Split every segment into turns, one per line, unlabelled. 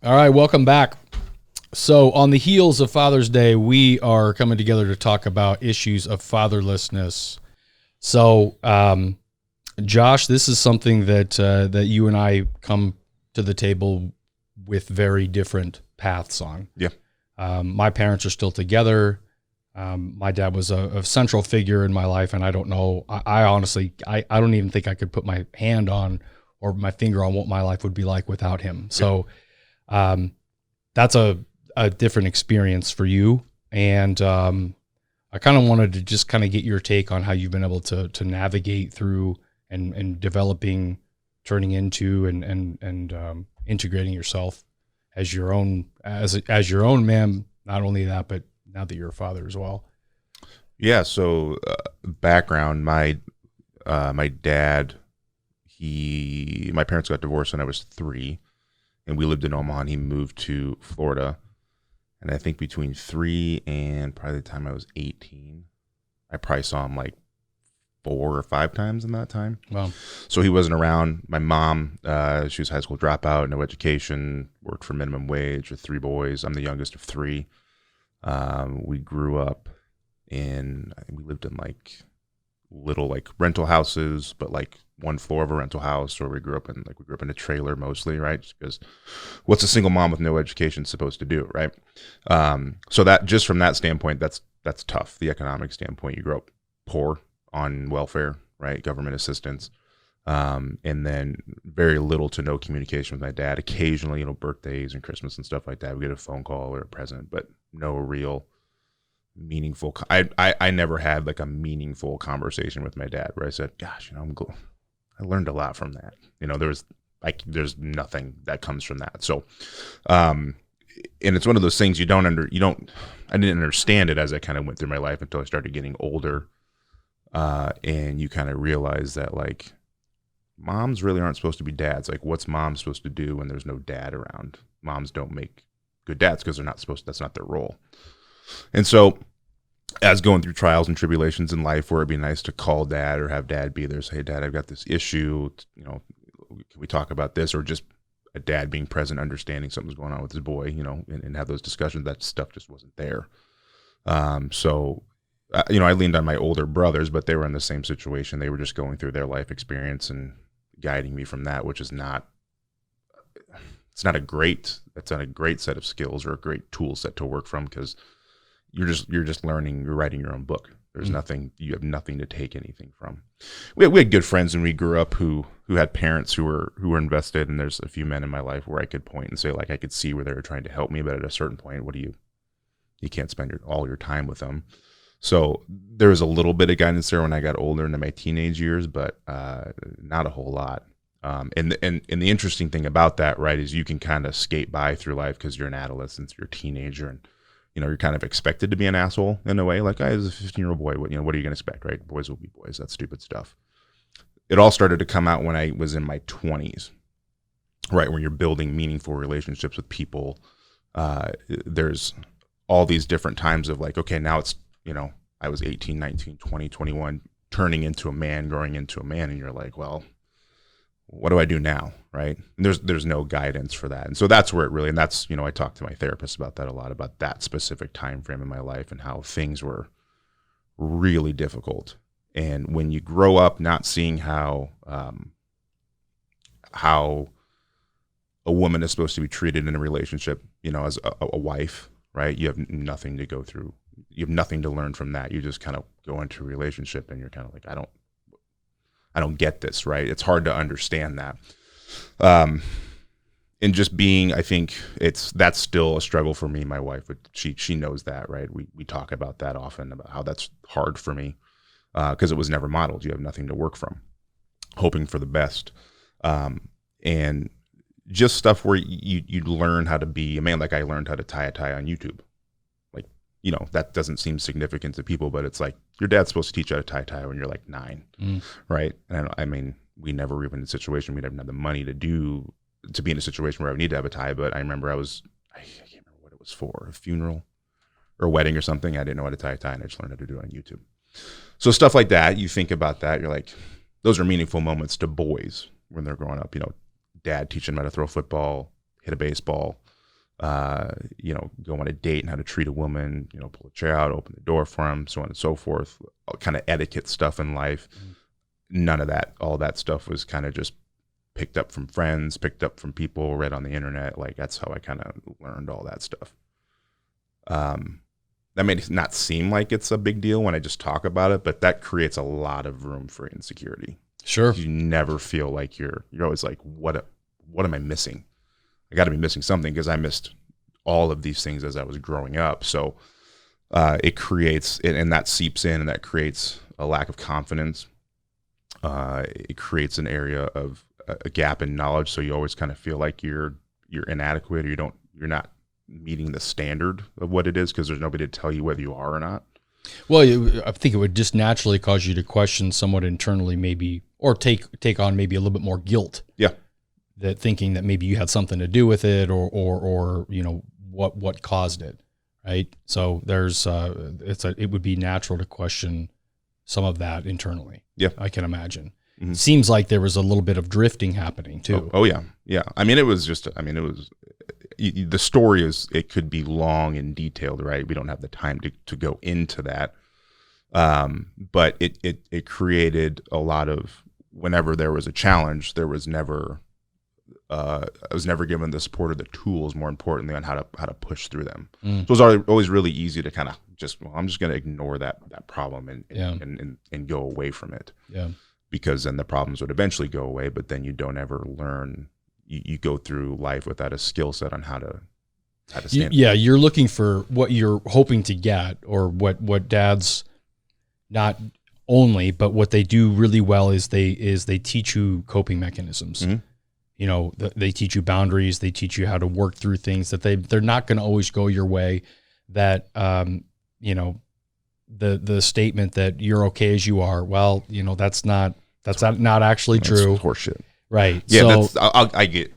All right, welcome back. So, on the heels of Father's Day, we are coming together to talk about issues of fatherlessness. So, Josh, this is something that you and I come to the table with very different paths on.
Yeah.
My parents are still together. My dad was a central figure in my life, and I don't know. I honestly, I don't even think I could put my hand on or my finger on what my life would be like without him. So, that's a different experience for you. And I kind of wanted to just kind of get your take on how you've been able to navigate through and developing, turning into, and integrating yourself as your own your own man. Not only that, but now that you're a father as well.
Yeah. So background, my dad, my parents got divorced when I was 3, and we lived in Omaha, and he moved to Florida. And I think between 3 and probably the time I was 18, I probably saw him like 4 or 5 times in that time.
Wow.
So he wasn't around. My mom, she was a high school dropout, no education, worked for minimum wage with 3 boys. I'm the youngest of 3. We grew up we lived in like little like rental houses, but like one floor of a rental house, or we grew up in a trailer mostly, right? Just because what's a single mom with no education supposed to do, right? So that, just from that standpoint, that's tough. The economic standpoint, you grow up poor on welfare, right? Government assistance. And then very little to no communication with my dad. Occasionally, birthdays and Christmas and stuff like that, we get a phone call or a present, but no real meaningful. I never had like a meaningful conversation with my dad where I said, gosh, I learned a lot from that. There's nothing that comes from that. So, and it's one of those things I didn't understand it as I kind of went through my life until I started getting older. And you kind of realize that like moms really aren't supposed to be dads. Like, what's mom supposed to do when there's no dad around? Moms don't make good dads because that's not their role. And so as going through trials and tribulations in life where it'd be nice to call dad or have dad be there, say, hey, dad, I've got this issue, can we talk about this? Or just a dad being present, understanding something's going on with his boy, and have those discussions. That stuff just wasn't there. So I leaned on my older brothers, but they were in the same situation. They were just going through their life experience and guiding me from that, which is not a great set of skills or a great tool set to work from, because you're just learning. You're writing your own book. There's nothing. You have nothing to take anything from. We had good friends when we grew up who had parents who were invested, and there's a few men in my life where I could point and say, like, I could see where they were trying to help me, but at a certain point, you can't spend all your time with them. So there was a little bit of guidance there when I got older into my teenage years, but not a whole lot. And the interesting thing about that, right, is you can kind of skate by through life because you're an adolescent, you're a teenager, and you're kind of expected to be an asshole in a way. Like, I was a 15-year-old boy. What are you going to expect, right? Boys will be boys. That's stupid stuff. It all started to come out when I was in my 20s, right? When you're building meaningful relationships with people. There's all these different times of like, okay, now it's, I was 18, 19, 20, 21, turning into a man, growing into a man. And you're like, well, what do I do now? Right. And there's no guidance for that. And so that's where it really, and that's, I talked to my therapist about that a lot, about that specific time frame in my life and how things were really difficult. And when you grow up not seeing how a woman is supposed to be treated in a relationship, as a wife, right? You have nothing to go through. You have nothing to learn from that. You just kind of go into a relationship and you're kind of like, I don't get this, right? It's hard to understand that. And just being, I think that's still a struggle for me. My wife, she knows that, right? We talk about that often, about how that's hard for me because it was never modeled. You have nothing to work from, hoping for the best. And just stuff where you learn how to be a man. Like, I learned how to tie a tie on YouTube. Like, that doesn't seem significant to people, but it's like, your dad's supposed to teach you how to tie a tie when you're like 9, right? And I mean, we never were in a situation, we didn't have the money to be in a situation where I would need to have a tie. But I remember I can't remember what it was for, a funeral or a wedding or something. I didn't know how to tie a tie, and I just learned how to do it on YouTube. So stuff like that, you think about that, you're like, those are meaningful moments to boys when they're growing up. Dad teaching them how to throw a football, hit a baseball, go on a date and how to treat a woman, pull a chair out, open the door for them, so on and so forth, all kind of etiquette stuff in life. None of that, all that stuff was kind of just picked up from friends, picked up from people, read on the internet. Like, that's how I kind of learned all that stuff. That may not seem like it's a big deal when I just talk about it, but that creates a lot of room for insecurity.
Sure.
You never feel like you're always like, what am I missing? I got to be missing something, because I missed all of these things as I was growing up. So it creates, and that seeps in, and that creates a lack of confidence. It creates an area of a gap in knowledge. So you always kind of feel like you're inadequate, or you're not meeting the standard of what it is, because there's nobody to tell you whether you are or not.
Well, I think it would just naturally cause you to question somewhat internally, maybe, or take on maybe a little bit more guilt.
Yeah.
That thinking that maybe you had something to do with it, or what caused it, right? So there's it would be natural to question some of that internally.
Yeah,
I can imagine.
Mm-hmm.
Seems like there was a little bit of drifting happening too.
Oh yeah. I mean, it was the story it could be long and detailed, right? We don't have the time to go into that. But it created a lot of, whenever there was a challenge, there was never, I was never given the support or the tools, more importantly, on how to push through them. So it was always really easy to kind of I'm just going to ignore that problem and go away from it.
Yeah.
Because then the problems would eventually go away, but then you don't ever learn. You go through life without a skill set on how to stand.
Yeah, you're looking for what you're hoping to get, or what dads not only, but what they do really well is they teach you coping mechanisms. Mm-hmm. They teach you boundaries. They teach you how to work through things that they're not going to always go your way. That the statement that you're okay as you are, well, that's not actually true.
That's horseshit.
Right.
Yeah.
So,
I get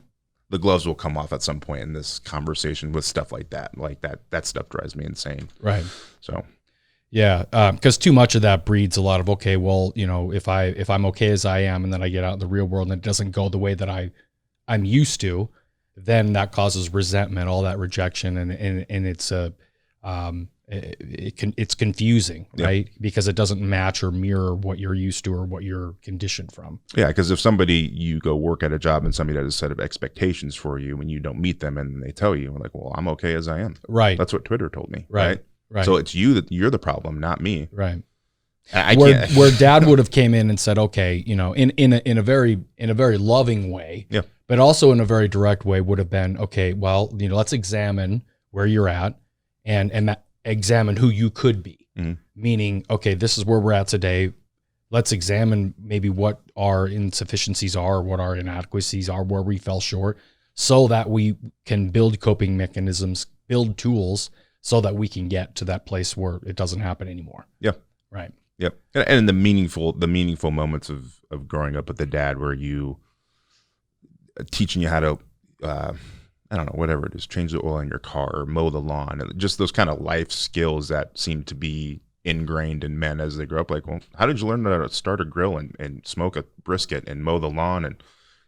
the gloves will come off at some point in this conversation with stuff like that. Like that stuff drives me insane.
Right.
So.
Yeah. Because too much of that breeds a lot of, okay, well, if I'm okay as I am, and then I get out in the real world and it doesn't go the way that I'm used to, then that causes resentment, all that rejection. And it's it's confusing, right? Because it doesn't match or mirror what you're used to or what you're conditioned from.
Yeah, because if you go work at a job and somebody has a set of expectations for you and you don't meet them, and they tell you, like, well, I'm okay as I am.
Right.
That's what Twitter told me.
Right.
So it's you're the problem, not me.
Right.
Where
dad would have came in and said, okay, in a very loving way,
yeah,
but also in a very direct way, would have been, okay, well, let's examine where you're at and examine who you could be. Mm-hmm. Meaning, okay, this is where we're at today. Let's examine maybe what our insufficiencies are, what our inadequacies are, where we fell short, so that we can build coping mechanisms, build tools, so that we can get to that place where it doesn't happen anymore.
Yeah.
Right.
Yep. And the meaningful moments of growing up with the dad, where you teaching you how to, I don't know, whatever it is, change the oil in your car or mow the lawn, and just those kind of life skills that seem to be ingrained in men as they grow up. Like, well, how did you learn how to start a grill and smoke a brisket and mow the lawn and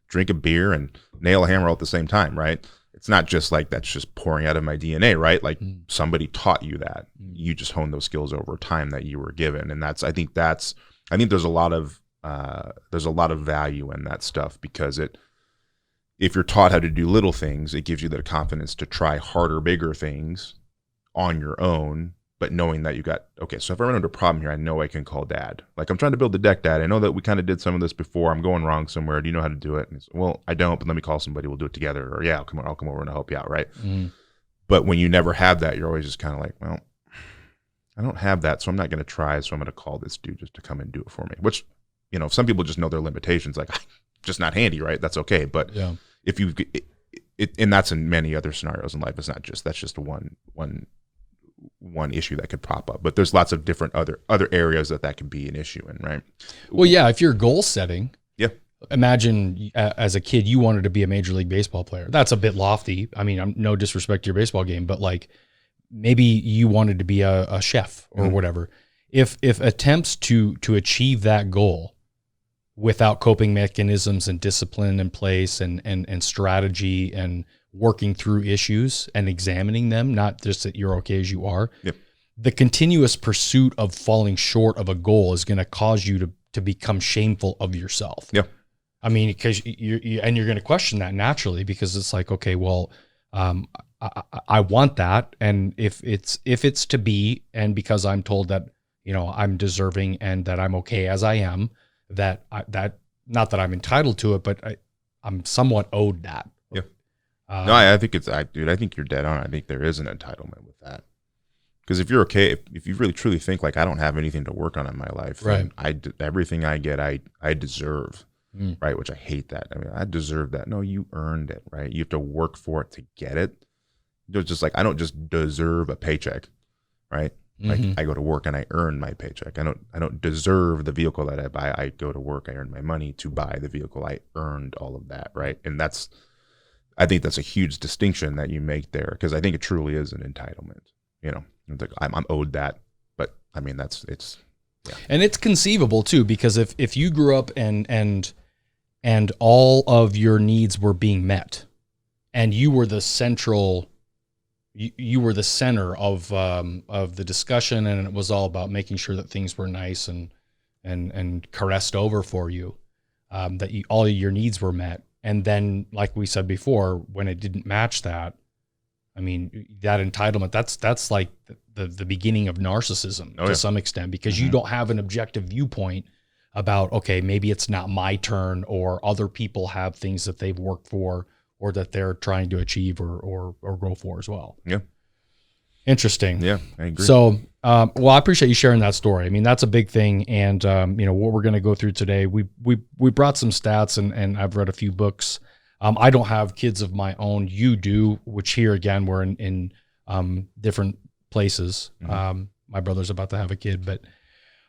drink a beer and nail a hammer all at the same time, right? It's not just like that's just pouring out of my DNA, right? Like somebody taught you that. You just honed those skills over time that you were given, and I think there's a lot of value in that stuff, because if you're taught how to do little things, it gives you the confidence to try harder, bigger things on your own, but knowing that so if I run into a problem here, I know I can call dad. Like, I'm trying to build the deck, dad. I know that we kind of did some of this before. I'm going wrong somewhere. Do you know how to do it? And well, I don't, but let me call somebody. We'll do it together. Or yeah, I'll come over and I'll help you out, right? Mm. But when you never have that, you're always just kind of like, well, I don't have that, so I'm not going to try. So I'm going to call this dude just to come and do it for me. Which, some people just know their limitations, like, just not handy, right? That's okay. But yeah. If you, and that's in many other scenarios in life. It's not just, that's just one issue that could pop up, but there's lots of different other areas that could be an issue in, right?
Well, yeah, if you're goal setting,
yeah.
Imagine as a kid, you wanted to be a Major League Baseball player. That's a bit lofty. I mean, I'm no disrespect to your baseball game, but like maybe you wanted to be a chef or whatever. If attempts to achieve that goal without coping mechanisms and discipline in place and strategy and working through issues and examining them, not just that you're okay as you are.
Yep.
The continuous pursuit of falling short of a goal is going to cause you to become shameful of yourself.
Yeah.
I mean, because you're going to question that naturally, because it's like, okay, well, I want that. And if it's to be, and because I'm told that, I'm deserving and that I'm okay as I am, that not that I'm entitled to it, but I'm somewhat owed that.
Yeah. No, I think dude, I think you're dead on. I think there is an entitlement with that. Because if you're okay, if you really truly think like I don't have anything to work on in my life,
right?
Everything I get, I deserve, right? Which I hate that. I mean, I deserve that. No, you earned it, right? You have to work for it to get it. It's just like I don't just deserve a paycheck, right? Like I go to work and I earn my paycheck. I don't deserve the vehicle that I buy. I go to work, I earn my money to buy the vehicle. I earned all of that, right? And I think that's a huge distinction that you make there, because I think it truly is an entitlement. It's like I'm owed that, but I mean
and it's conceivable too, because if you grew up and all of your needs were being met, and you were the central. You were the center of the discussion, and it was all about making sure that things were nice and caressed over for you, that all of your needs were met. And then, like we said before, when it didn't match that, I mean, that entitlement, that's like the beginning of narcissism to some extent, because you don't have an objective viewpoint about, okay, maybe it's not my turn, or other people have things that they've worked for, or that they're trying to achieve or go for as well.
Yeah.
Interesting.
Yeah, I agree.
So, well, I appreciate you sharing that story. I mean, that's a big thing. And, what we're going to go through today, we brought some stats, and I've read a few books. I don't have kids of my own. You do, which here again, we're in different places. My brother's about to have a kid, but,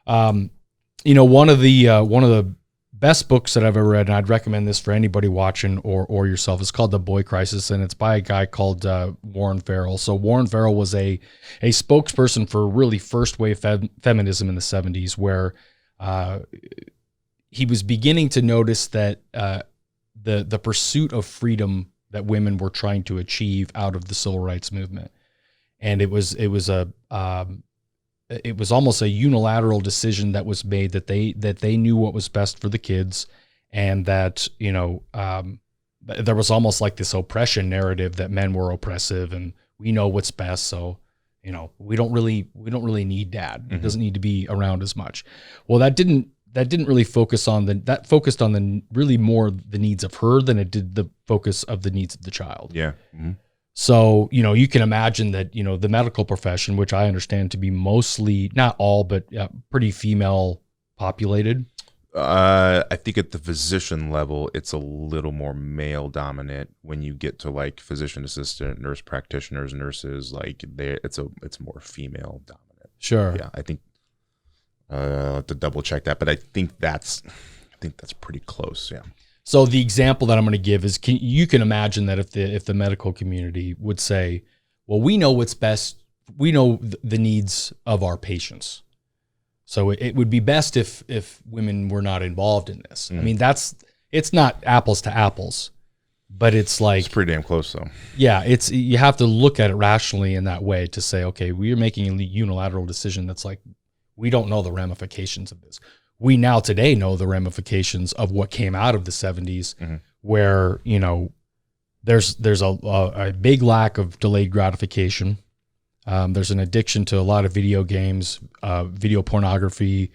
one of the best books that I've ever read, and I'd recommend this for anybody watching or yourself, is called The Boy Crisis, and it's by a guy called Warren Farrell. So Warren Farrell was a spokesperson for really first wave feminism in the 70s, where he was beginning to notice that the pursuit of freedom that women were trying to achieve out of the civil rights movement, and it was almost a unilateral decision that was made, that they knew what was best for the kids, and that there was almost like this oppression narrative that men were oppressive and we know what's best, so we don't really need dad. It doesn't need to be around as much. Well, that didn't really focus on that focused on the really more the needs of her than it did the focus of the needs of the child.
Yeah.
So, you can imagine that, the medical profession, which I understand to be mostly, not all, but pretty female populated.
I think at the physician level, it's a little more male dominant. When you get to like physician assistant, nurse practitioners, nurses, like it's more female dominant.
Sure.
Yeah. I think, to double check that, but I think that's pretty close. Yeah.
So the example that I'm going to give is, you can imagine that if the medical community would say, well, we know what's best, we know the needs of our patients, so it would be best if women were not involved in this. I mean, it's not apples to apples, but it's like,
it's pretty damn close though.
Yeah, you have to look at it rationally in that way to say, okay, we are making a unilateral decision that's like, we don't know the ramifications of this. We now today know the ramifications of what came out of the 70s, where, there's a big lack of delayed gratification. There's an addiction to a lot of video games, video pornography.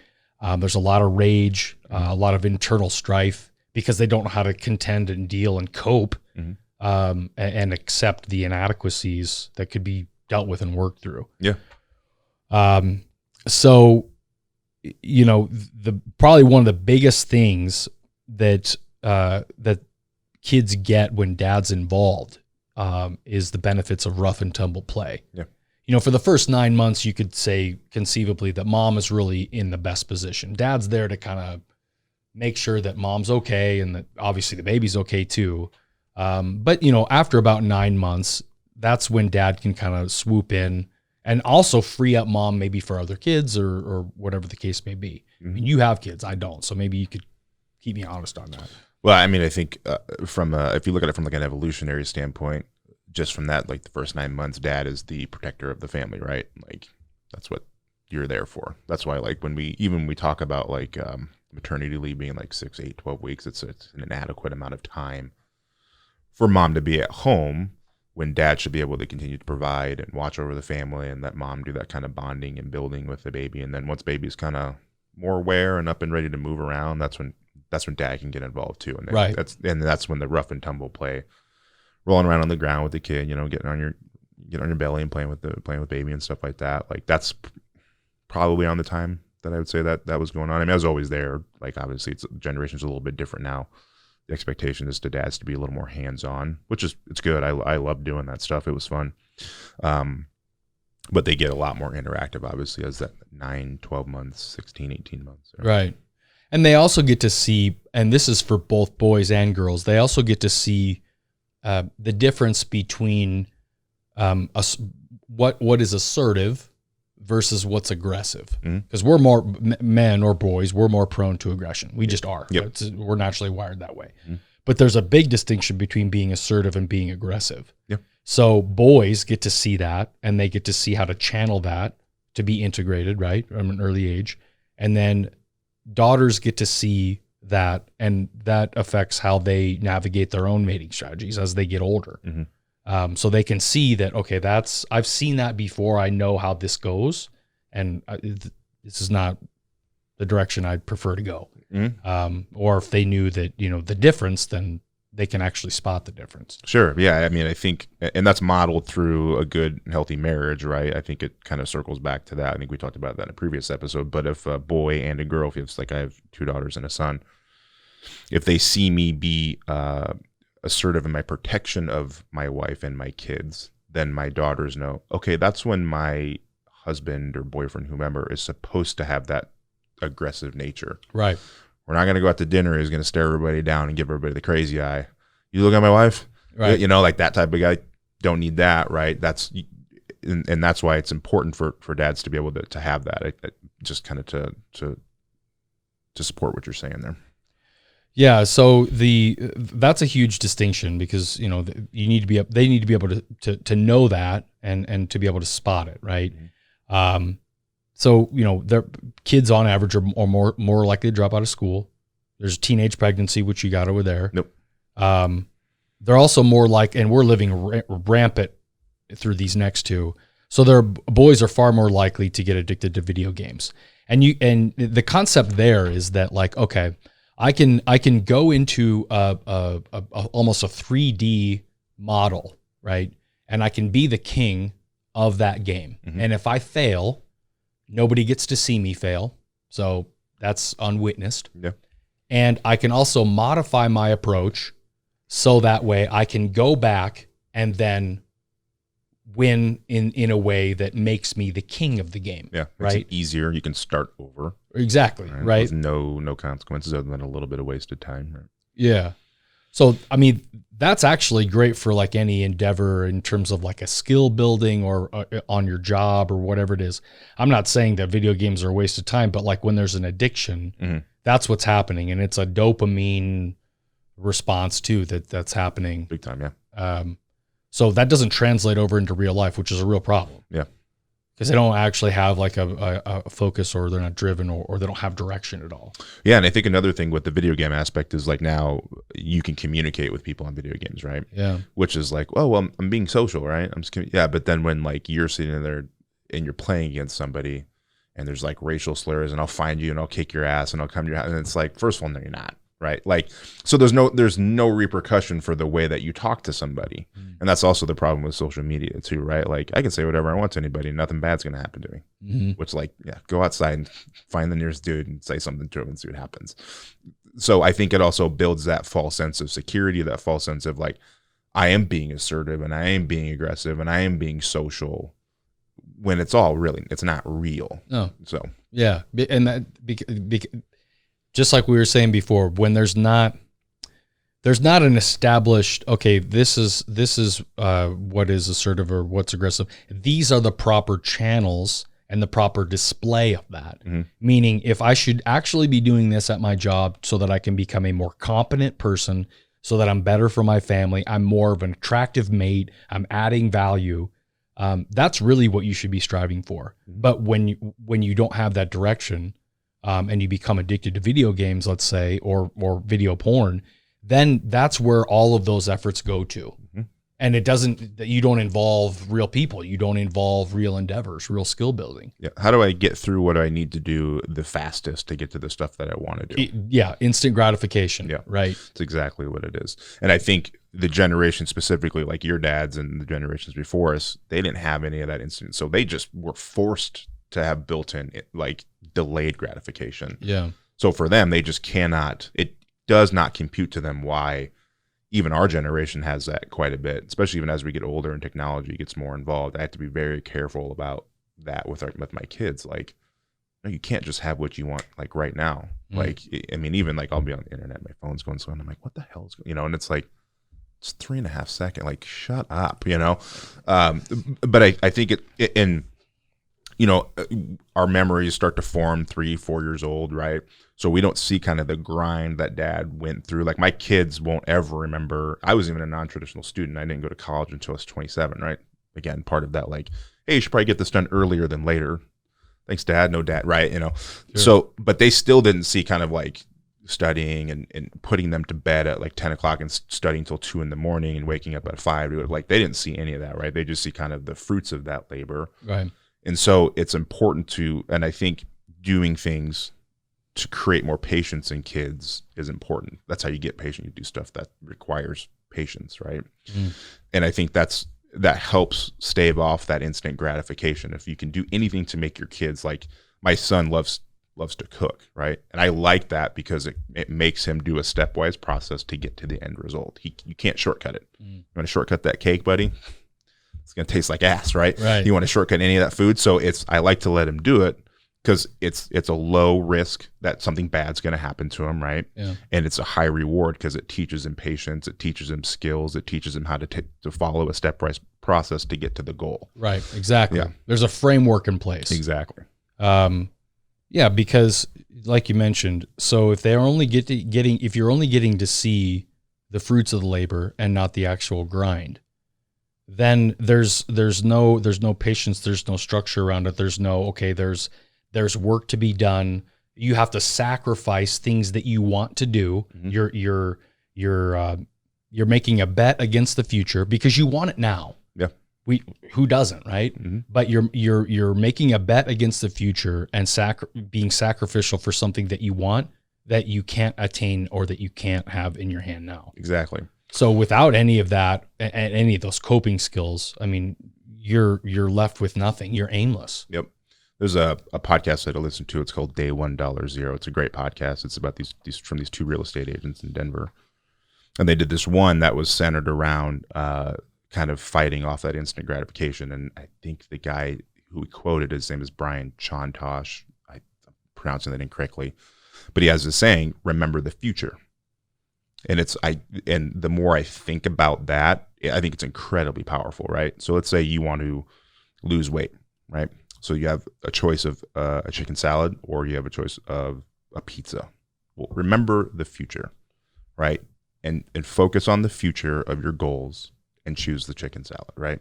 There's a lot of rage, a lot of internal strife, because they don't know how to contend and deal and cope, and accept the inadequacies that could be dealt with and worked through.
Yeah.
So, probably one of the biggest things that kids get when dad's involved is the benefits of rough and tumble play.
Yeah.
For the first 9 months, you could say conceivably that mom is really in the best position. Dad's there to kind of make sure that mom's okay, and that obviously the baby's okay too. But after about 9 months, that's when dad can kind of swoop in and also free up mom maybe for other kids or whatever the case may be. I mean, you have kids, I don't, so maybe you could keep me honest on that.
Well, I mean, I think if you look at it from like an evolutionary standpoint, just from that, like the first 9 months, dad is the protector of the family, right? Like that's what you're there for. That's why, like when we talk about like maternity leave being like 6, 8, 12 weeks, it's an inadequate amount of time for mom to be at home when dad should be able to continue to provide and watch over the family and let mom do that kind of bonding and building with the baby. And then once baby's kind of more aware and up and ready to move around, that's when dad can get involved too. And
Right.
that's when the rough and tumble play, rolling around on the ground with the kid, getting on your belly and playing with baby and stuff like that. Like that's probably on the time that I would say that was going on. I mean, I was always there. Like obviously generations a little bit different now. The expectation is to dads to be a little more hands-on, it's good. I love doing that stuff. It was fun. But they get a lot more interactive, obviously, as that 9, 12 months, 16, 18 months.
Right. And they also get to see, and this is for both boys and girls, they also get to see the difference between what is assertive versus what's aggressive. Because we're more, men or boys, we're more prone to aggression. We just are.
Yep.
We're naturally wired that way. But there's a big distinction between being assertive and being aggressive.
Yep.
So boys get to see that, and they get to see how to channel that to be integrated, right, from an early age. And then daughters get to see that, and that affects how they navigate their own mating strategies as they get older. So they can see that, okay, I've seen that before. I know how this goes, and this is not the direction I'd prefer to go. Or if they knew that, the difference, then they can actually spot the difference.
Sure. Yeah. I mean, I think, and that's modeled through a good, healthy marriage, right? I think it kind of circles back to that. I think we talked about that in a previous episode, but if a boy and a girl, if I have 2 daughters and a son, if they see me be assertive in my protection of my wife and my kids, then my daughters know, okay, that's when my husband or boyfriend, whomever, is supposed to have that aggressive nature.
Right.
We're not going to go out to dinner. He's going to stare everybody down and give everybody the crazy eye. You look at my wife,
right?
Like that type of guy. Don't need that, right? And that's why it's important for dads to be able to have that. I just kind of to support what you're saying there.
Yeah. So that's a huge distinction, because they need to be able to know that and to be able to spot it, right? So, their kids on average are more likely to drop out of school. There's teenage pregnancy, which you got over there.
Nope.
They're also more like, and we're living rampant through these next two. So their boys are far more likely to get addicted to video games. And the concept there is that, like, okay, I can go into almost a 3D model, right? And I can be the king of that game. And if I fail, nobody gets to see me fail, so that's unwitnessed.
Yeah.
And I can also modify my approach so that way I can go back and then win in a way that makes me the king of the game.
Yeah,
right.
It easier. You can start over.
Exactly. Right.
With no consequences other than a little bit of wasted time. Right?
Yeah. So, I mean, that's actually great for like any endeavor in terms of like a skill building or on your job or whatever it is. I'm not saying that video games are a waste of time, but like when there's an addiction, that's what's happening. And it's a dopamine response too that's happening.
Big time, yeah.
So that doesn't translate over into real life, which is a real problem.
Yeah.
Because they don't actually have like a focus, or they're not driven, or they don't have direction at all.
Yeah, and I think another thing with the video game aspect is like now you can communicate with people on video games, right?
Yeah.
Which is like, oh, well, I'm being social, right? Yeah, but then when like you're sitting there and you're playing against somebody and there's like racial slurs and I'll find you and I'll kick your ass and I'll come to your house, and it's like, first of all, no, you're not. Right. Like, so there's no repercussion for the way that you talk to somebody. And that's also the problem with social media too, right? Like I can say whatever I want to anybody. Nothing bad's going to happen to me, which like, yeah, go outside and find the nearest dude and say something to him and see what happens. So I think it also builds that false sense of security, that false sense of like, I am being assertive and I am being aggressive and I am being social, when it's not real.
No.
So,
yeah. And that, just like we were saying before, when there's not an established, okay, this is what is assertive or what's aggressive. These are the proper channels and the proper display of that. Meaning, if I should actually be doing this at my job so that I can become a more competent person, so that I'm better for my family. I'm more of an attractive mate. I'm adding value. That's really what you should be striving for. But when you don't have that direction, and you become addicted to video games, let's say, or video porn, then that's where all of those efforts go to. And you don't involve real people. You don't involve real endeavors, real skill building.
Yeah. How do I get through what I need to do the fastest to get to the stuff that I want to do?
Instant gratification. Yeah. Right.
It's exactly what it is. And I think the generation specifically, like your dad's and the generations before us, they didn't have any of that instant. So they just were forced to have built-in like delayed gratification.
Yeah.
So for them, they just cannot, it does not compute to them why even our generation has that quite a bit, especially even as we get older and technology gets more involved. I have to be very careful about that with my kids. Like, no, you can't just have what you want like right now. Like, I mean, even like I'll be on the internet, my phone's going slow, and I'm like, what the hell is going, and it's like, it's 3.5 seconds. Like, shut up, But I think and our memories start to form 3-4 years old, right? So we don't see kind of the grind that dad went through. Like my kids won't ever remember. I was even a non-traditional student. I didn't go to college until I was 27, right? Again, part of that, like, hey, you should probably get this done earlier than later. Thanks, Dad. No, Dad, right? Sure. So, but they still didn't see kind of like studying and putting them to bed at like 10 o'clock and studying till 2 a.m. and waking up at 5. Like they didn't see any of that, right? They just see kind of the fruits of that labor.
Right.
And so it's important and I think doing things to create more patience in kids is important. That's how you get patient. You do stuff that requires patience, right? And I think that helps stave off that instant gratification. If you can do anything to make your kids, like my son loves to cook, right? And I like that because it makes him do a stepwise process to get to the end result. You can't shortcut it. You want to shortcut that cake, buddy? It's going to taste like ass, right?
Right.
You want to shortcut any of that food. So I like to let him do it because it's a low risk that something bad's going to happen to him, right?
Yeah.
And it's a high reward because it teaches him patience, it teaches him skills, it teaches him how to follow a stepwise process to get to the goal.
Right. Exactly.
Yeah.
There's a framework in place.
Exactly.
Yeah, because like you mentioned, so if they're only if you're only getting to see the fruits of the labor and not the actual grind, then there's no patience, there's no structure around it. There's no, okay, there's work to be done. You have to sacrifice things that you want to do. You're making a bet against the future because you want it now.
Yeah.
Who doesn't, right? But you're making a bet against the future and being sacrificial for something that you want that you can't attain or that you can't have in your hand now.
Exactly.
So without any of that and any of those coping skills, I mean, you're left with nothing. You're aimless.
Yep. There's a podcast that I listen to. It's called Day $1 It's a great podcast. It's about these from these 2 real estate agents in Denver. And they did this one that was centered around kind of fighting off that instant gratification. And I think the guy who we quoted, his name is Brian Chontosh. I'm pronouncing that incorrectly. But he has this saying, remember the future. And the more I think about that, I think it's incredibly powerful, right? So let's say you want to lose weight, right? So you have a choice of a chicken salad or you have a choice of a pizza. Well, remember the future, right? And focus on the future of your goals and choose the chicken salad, right?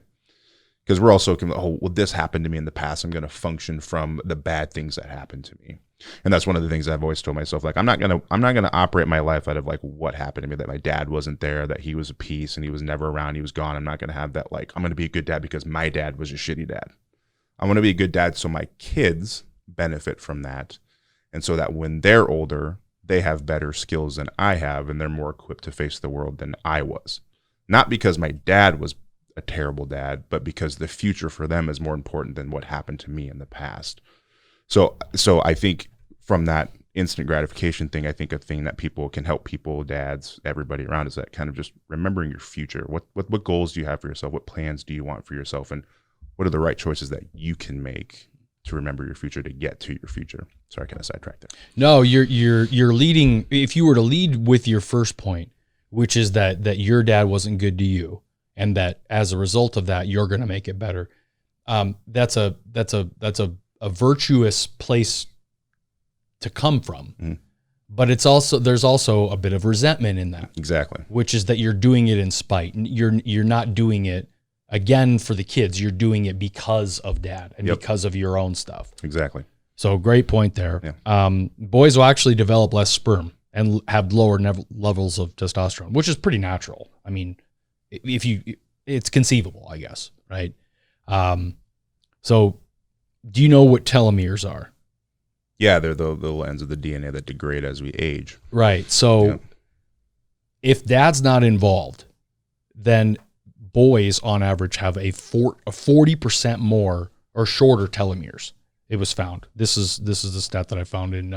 Because we're also, well, this happened to me in the past. I'm going to function from the bad things that happened to me. And that's one of the things I've always told myself, like, I'm not going to operate my life out of like what happened to me, that my dad wasn't there, that he was a piece and he was never around, he was gone. I'm not going to have that, like, I'm going to be a good dad because my dad was a shitty dad. I want to be a good dad so my kids benefit from that. And so that when they're older, they have better skills than I have and they're more equipped to face the world than I was. Not because my dad was a terrible dad, but because the future for them is more important than what happened to me in the past. So I think from that instant gratification thing, I think a thing that people can help people, dads, everybody around, is that kind of just remembering your future. What goals do you have for yourself? What plans do you want for yourself? And what are the right choices that you can make to remember your future, to get to your future? Sorry, I kind of sidetracked there.
No, you're leading. If you were to lead with your first point, which is that your dad wasn't good to you, and that as a result of that, you're going to make it better. That's a virtuous place to come from. But there's also a bit of resentment in that,
Exactly.
which is that you're doing it in spite. You're not doing it again for the kids. You're doing it because of dad and because of your own stuff.
Exactly.
So great point there.
Yeah.
Boys will actually develop less sperm and have lower levels of testosterone, which is pretty natural. I mean, it's conceivable, I guess, right? So do you know what telomeres are?
Yeah, they're the little ends of the DNA that degrade as we age.
Right. So if dad's not involved, then boys on average have a 40% more or shorter telomeres. It was found. This is the stat that I found in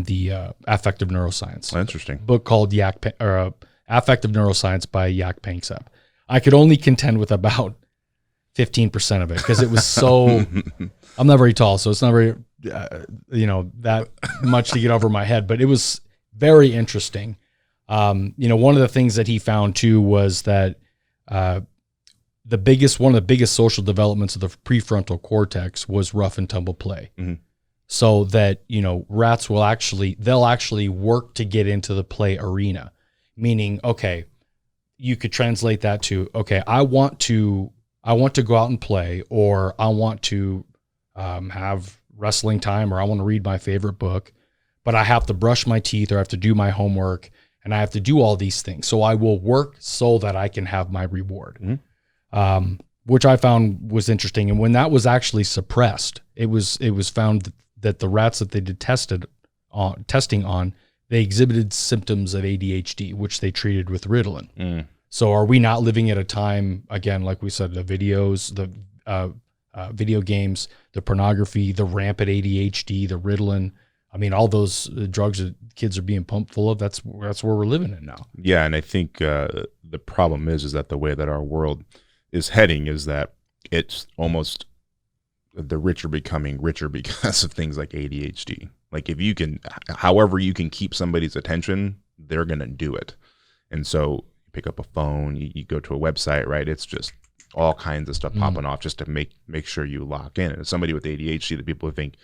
the Affective Neuroscience.
Oh, interesting.
Book called Affective Neuroscience by Yak Panksepp. I could only contend with about 15% of it because it was so. I'm not very tall, so it's not very that much to get over my head. But it was very interesting. One of the things that he found too was that one of the biggest social developments of the prefrontal cortex was rough and tumble play.
Mm-hmm.
So that, rats they'll actually work to get into the play arena, meaning, okay, you could translate that to, okay, I want to go out and play, or I want to have wrestling time, or I want to read my favorite book, but I have to brush my teeth, or I have to do my homework, and I have to do all these things. So I will work so that I can have my reward, which I found was interesting. And when that was actually suppressed, it was found that the rats that they did testing on, they exhibited symptoms of ADHD, which they treated with Ritalin. So are we not living at a time, again, like we said, the videos, the video games, the pornography, the rampant ADHD, the Ritalin, I mean, all those drugs that kids are being pumped full of, that's where we're living in now.
Yeah, and I think the problem is that the way that our world is heading is that it's almost the rich are becoming richer because of things like ADHD. Like however you can keep somebody's attention, they're going to do it. And so you pick up a phone, you go to a website, right? It's just all kinds of stuff popping off just to make sure you lock in. And somebody with ADHD, the people who think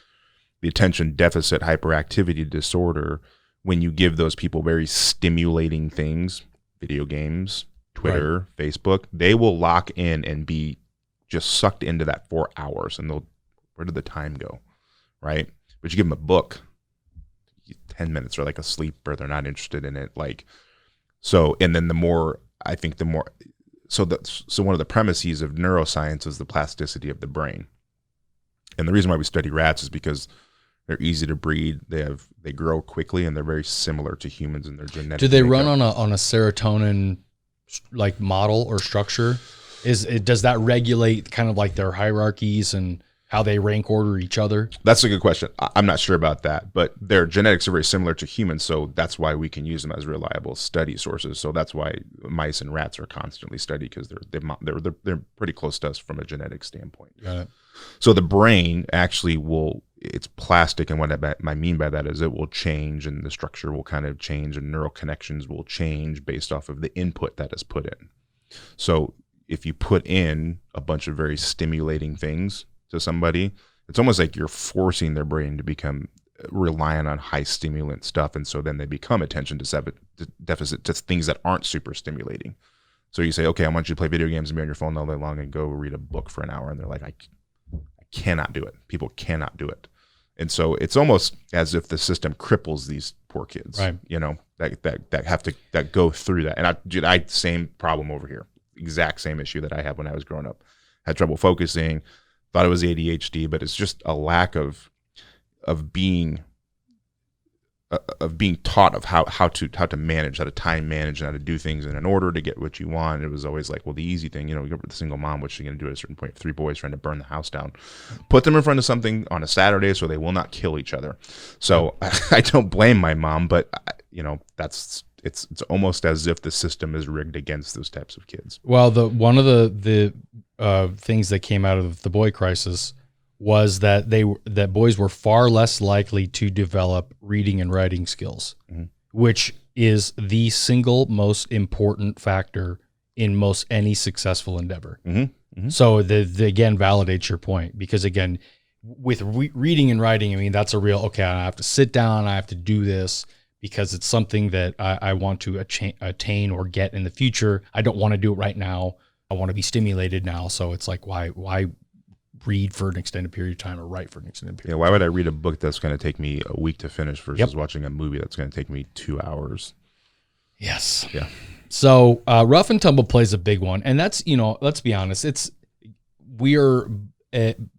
the attention deficit hyperactivity disorder, when you give those people very stimulating things, video games, Twitter, right, Facebook, they will lock in and be just sucked into that 4 hours, and where did the time go, right? But you give them a book, 10 minutes are like asleep, or they're not interested in it. And then so one of the premises of neuroscience is the plasticity of the brain. And the reason why we study rats is because they're easy to breed. They grow quickly, and they're very similar to humans in their genetic.
Do they run on a serotonin like model or structure? Does that regulate kind of like their hierarchies and how they rank order each other? That's
a good question. I'm not sure about that, but their genetics are very similar to humans, so that's why we can use them as reliable study sources. So that's why mice and rats are constantly studied, because they're pretty close to us from a genetic standpoint.
Got it.
So the brain actually it's plastic, and what I mean by that is it will change, and the structure will kind of change, and neural connections will change based off of the input that is put in. So if you put in a bunch of very stimulating things to somebody, it's almost like you're forcing their brain to become reliant on high stimulant stuff, and so then they become attention deficit to things that aren't super stimulating. So you say, okay, I want you to play video games and be on your phone all day long and go read a book for an hour, and they're like, I cannot do it. People cannot do it. And so it's almost as if the system cripples these poor kids,
right?
That go through that. And I same problem over here, exact same issue that I had when I was growing up. Had trouble focusing, thought it was ADHD, but it's just a lack of being taught of how to manage, how to time manage, and how to do things in an order to get what you want. It was always like, well, the easy thing, you go with the single mom, what's she going to do at a certain point? 3 boys trying to burn the house down. Put them in front of something on a Saturday so they will not kill each other. So I don't blame my mom, but it's almost as if the system is rigged against those types of kids.
Well, one of the things that came out of the boy crisis was that that boys were far less likely to develop reading and writing skills, which is the single most important factor in any successful endeavor. So the again validates your point, because again, with reading and writing, I mean, that's a real, okay, I have to sit down, I have to do this because it's something that I want to attain or get in the future. I don't want to do it right now. I want to be stimulated now. So it's like, why read for an extended period of time or write for an extended period?
Yeah, why would I read a book that's going to take me a week to finish versus watching a movie that's going to take me 2 hours?
Yes.
Yeah.
So rough and tumble plays a big one. And that's, let's be honest, we're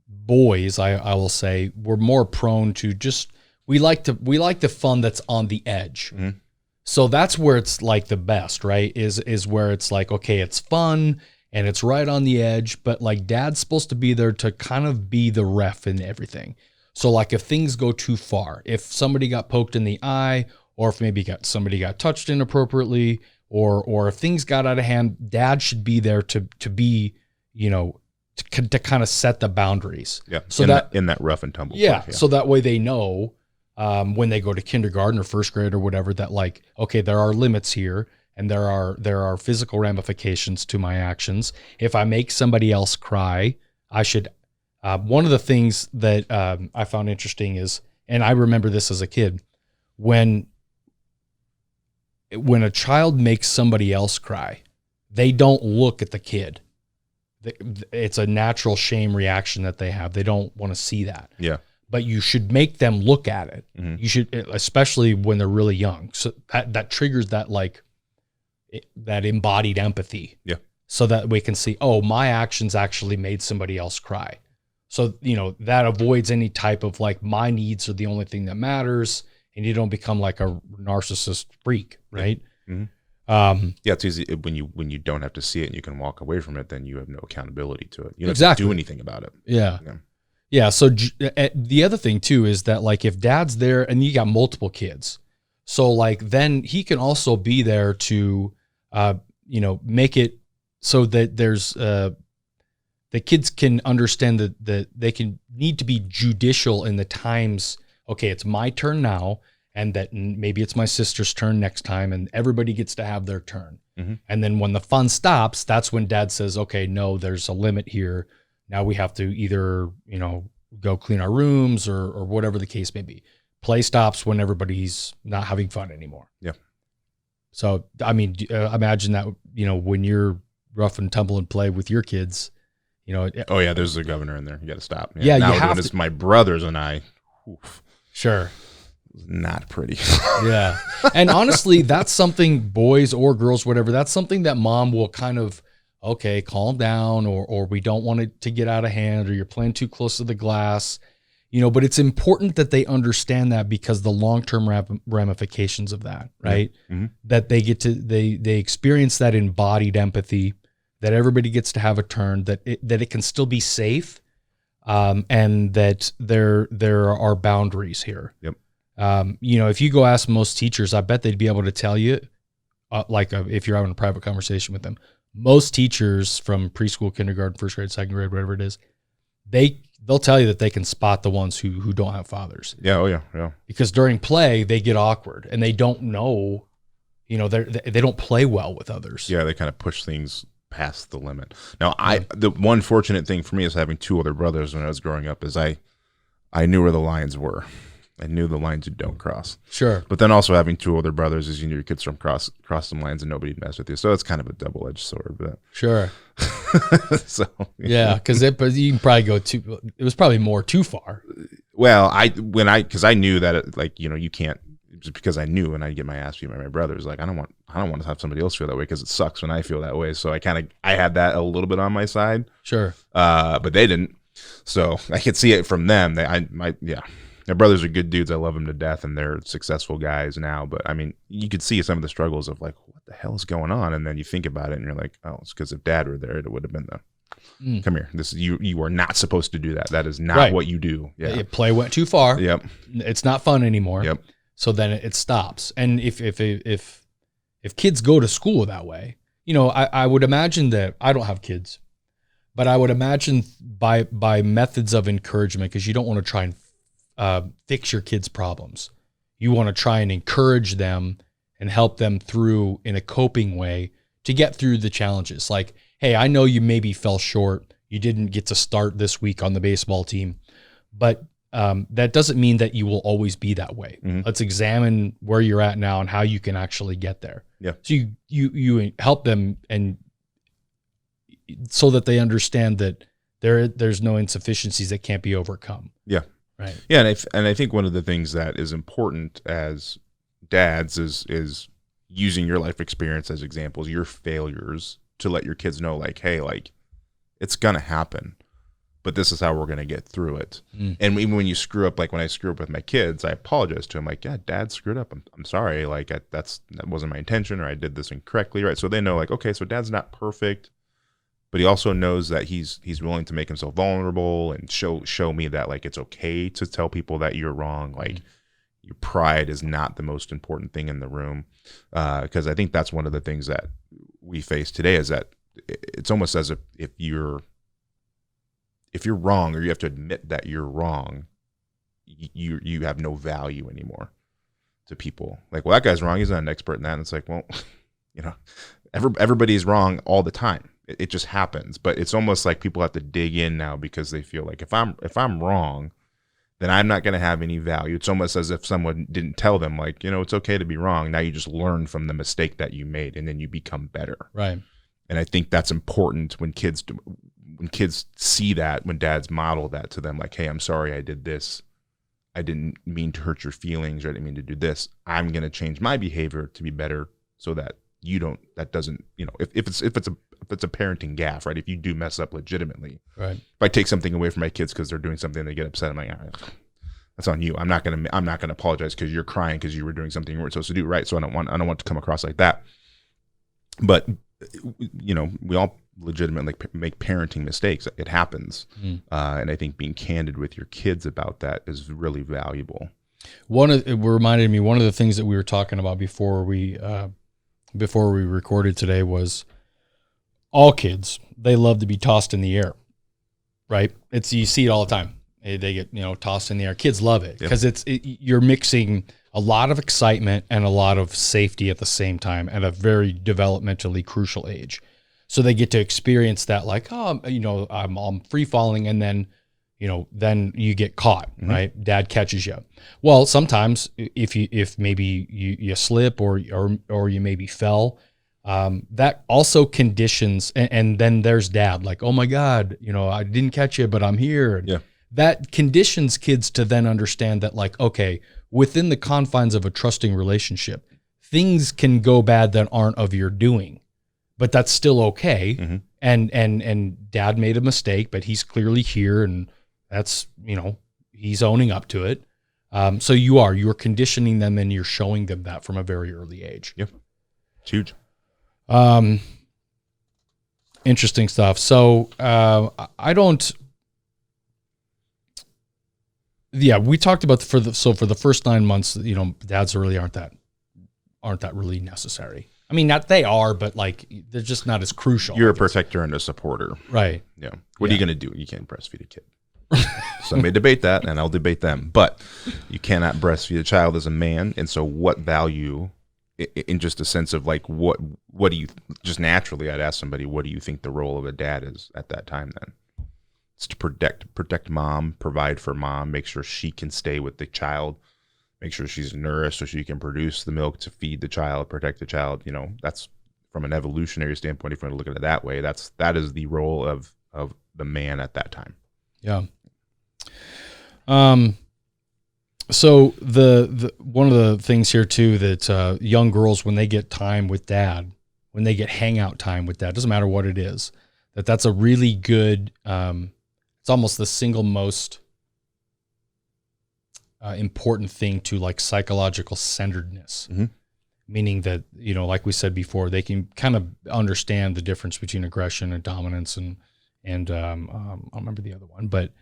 boys, I will say, we're more prone to just, we like the fun that's on the edge.
Mm-hmm.
So that's where it's like the best, right? Is where it's like, okay, it's fun and it's right on the edge, but like dad's supposed to be there to kind of be the ref in everything. So like if things go too far, if somebody got poked in the eye, or if maybe somebody got touched inappropriately, or if things got out of hand, dad should be there to be, to kind of set the boundaries.
Yeah.
So
in that rough and tumble.
Yeah.
Part, yeah.
So that way they know when they go to kindergarten or first grade or whatever, that like, okay, there are limits here and there are physical ramifications to my actions. If I make somebody else cry, I should, one of the things that I found interesting is, and I remember this as a kid, when a child makes somebody else cry, they don't look at the kid. It's a natural shame reaction that they have. They don't want to see that.
Yeah.
But you should make them look at it.
Mm-hmm.
You should, especially when they're really young. So that triggers that that embodied empathy.
Yeah.
So that we can see, oh, my actions actually made somebody else cry. So, that avoids any type of like, my needs are the only thing that matters. And you don't become like a narcissist freak, right?
Mm-hmm. It's easy when you don't have to see it and you can walk away from it. Then you have no accountability to it. You don't have to do anything about it.
Yeah. So the other thing too is that like if dad's there and you got multiple kids, so like then he can also be there to make it so that there's the kids can understand that they can need to be judicial in the times. Okay, it's my turn now, and that maybe it's my sister's turn next time, and everybody gets to have their turn. Mm-hmm. And then when the fun stops, that's when dad says, okay, no, there's a limit here. Now we have to either, go clean our rooms or whatever the case may be. Play stops when everybody's not having fun anymore.
Yeah.
So, I mean, imagine that, when you're rough and tumble and play with your kids,
oh yeah, there's a governor in there. You got to stop.
Yeah,
now
you have to.
It's my brothers and I. Oof.
Sure.
Not pretty.
Yeah. And honestly, that's something, boys or girls, whatever, that's something that mom will kind of, okay, calm down, or we don't want it to get out of hand, or you're playing too close to the glass, but it's important that they understand that because the long-term ramifications of that, right? Mm-hmm. That they get to, they experience that embodied empathy, that everybody gets to have a turn, that it can still be safe. And that there are boundaries here.
Yep.
If you go ask most teachers, I bet they'd be able to tell you, if you're having a private conversation with them, most teachers from preschool, kindergarten, first grade, second grade, whatever it is, they'll tell you that they can spot the ones who don't have fathers.
Yeah. Oh yeah.
Because during play, they get awkward and they don't know, they don't play well with others.
Yeah. They kind of push things past the limit. Now, the one fortunate thing for me is having two older brothers when I was growing up is I knew where the lines were. I knew the lines you don't cross.
Sure.
But then also having two older brothers is your kids from cross some lines and nobody mess with you. So it's kind of a double-edged sword. But
sure.
So
yeah, because you can probably go it was probably more too far.
Well, because I knew that you can't, just because I knew when I get my ass beat by my brothers, like I don't want to have somebody else feel that way because it sucks when I feel that way. So I had that a little bit on my side.
Sure.
But they didn't. So I could see it from them. My brothers are good dudes. I love them to death, and they're successful guys now. But I mean, you could see some of the struggles of like, what the hell is going on? And then you think about it, and you're like, oh, it's because if Dad were there, it would have been come here. This you are not supposed to do that. That is not what you do. Yeah,
play went too far.
Yep,
it's not fun anymore.
Yep.
So then it stops. And if kids go to school that way, I would imagine that I don't have kids, but I would imagine by methods of encouragement, because you don't want to try and fix your kids' problems. You want to try and encourage them and help them through in a coping way to get through the challenges. Like, hey, I know you maybe fell short. You didn't get to start this week on the baseball team, but that doesn't mean that you will always be that way.
Mm-hmm.
Let's examine where you're at now and how you can actually get there.
Yeah.
So you help them, and so that they understand that there's no insufficiencies that can't be overcome.
Yeah.
Right.
Yeah. And I think one of the things that is important as dads is using your life experience as examples, your failures, to let your kids know, like, hey, like, it's going to happen, but this is how we're going to get through it. And even when you screw up, like when I screw up with my kids, I apologize to them, like, yeah, Dad screwed up. I'm sorry. Like, that wasn't my intention, or I did this incorrectly. Right. So they know, like, okay, so Dad's not perfect, but he also knows that he's willing to make himself vulnerable and show me that, like, it's okay to tell people that you're wrong. Like, your pride is not the most important thing in the room. Because I think that's one of the things that we face today, is that it's almost as if you're wrong, or you have to admit that you're wrong, you have no value anymore to people. Like, well, that guy's wrong, he's not an expert in that. And it's like, well, everybody's wrong all the time. It just happens. But it's almost like people have to dig in now, because they feel like if I'm wrong, then I'm not going to have any value. It's almost as if someone didn't tell them, like, it's okay to be wrong. Now you just learn from the mistake that you made, and then you become better.
Right.
And I think that's important when kids see that, when dads model that to them, like, hey, I'm sorry I did this. I didn't mean to hurt your feelings, or I didn't mean to do this. I'm going to change my behavior to be better, so that that doesn't, if it's a parenting gaffe, right? If you do mess up legitimately,
right?
If I take something away from my kids because they're doing something, they get upset, I'm like, that's on you. I'm not gonna apologize because you're crying because you were doing something you weren't supposed to do, right? So I don't want to come across like that. But we all legitimately make parenting mistakes. It happens, and I think being candid with your kids about that is really valuable.
It reminded me, one of the things that we were talking about before we recorded today was, all kids, they love to be tossed in the air, right? You see it all the time. They get, tossed in the air. Kids love it because you're mixing a lot of excitement and a lot of safety at the same time at a very developmentally crucial age. So they get to experience that, like, I'm free falling, and then, then you get caught, right? Dad catches you. Well, sometimes if maybe you slip or you maybe fell, that also conditions, and then there's Dad, like, oh my God, I didn't catch you, but I'm here.
Yeah.
That conditions kids to then understand that, like, okay, within the confines of a trusting relationship, things can go bad that aren't of your doing, but that's still okay. And Dad made a mistake, but he's clearly here, and that's, he's owning up to it. So you're conditioning them, and you're showing them that from a very early age.
Yep. It's huge.
Interesting stuff. So, we talked about for the first 9 months, dads really aren't that really necessary. I mean, not they are, but like, they're just not as crucial.
You're a protector and a supporter.
Right.
Yeah. What are you going to do? You can't breastfeed a kid. Some may debate that, and I'll debate them, but you cannot breastfeed a child as a man. And so what value, in just a sense of like, what do you, just naturally, I'd ask somebody, what do you think the role of a dad is at that time then? It's to protect mom, provide for mom, make sure she can stay with the child, make sure she's nourished so she can produce the milk to feed the child, protect the child. That's from an evolutionary standpoint, if you want to look at it that way, that is the role of the man at that time.
Yeah. So the one of the things here too, that young girls, when they get time with Dad, when they get hangout time with Dad, doesn't matter what it is, that's a really good, it's almost the single most important thing to, like, psychological centeredness. Meaning that, like we said before, they can kind of understand the difference between aggression and dominance, and I don't remember the other one, but